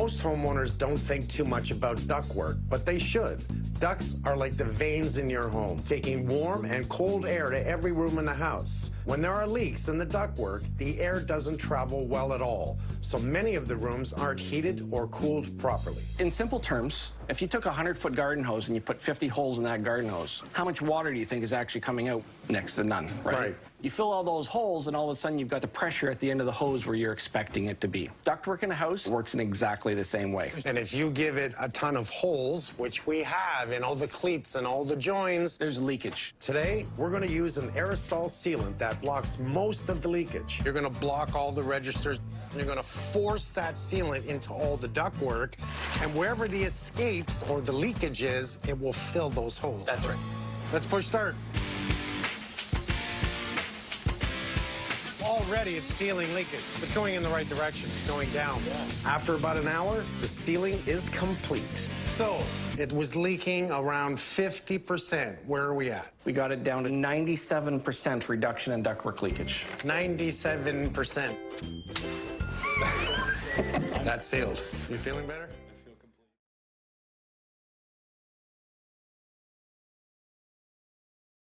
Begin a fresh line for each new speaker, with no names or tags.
Most homeowners don't think too much about ductwork, but they should. Ducts are like the veins in your home, taking warm and cold air to every room in the house. When there are leaks in the ductwork, the air doesn't travel well at all, so many of the rooms aren't heated or cooled properly.
In simple terms, if you took a 100-foot garden hose and you put 50 holes in that garden hose, how much water do you think is actually coming out? Next to none, right? You fill all those holes, and all of a sudden you've got the pressure at the end of the hose where you're expecting it to be. Ductwork in a house works in exactly the same way.
And if you give it a ton of holes, which we have in all the cleats and all the joins,
there's leakage.
Today, we're going to use an aerosol sealant that blocks most of the leakage. You're going to block all the registers. You're going to force that sealant into all the ductwork, and wherever the escapes or the leakage is, it will fill those holes.
That's right.
Let's push start. Already, it's sealing leakage. It's going in the right direction. It's going down. Yeah. After about an hour, the sealing is complete. So, it was leaking around 50%. Where are we at?
We got it down to 97% reduction in ductwork leakage.
97%. That's sealed. You feeling better?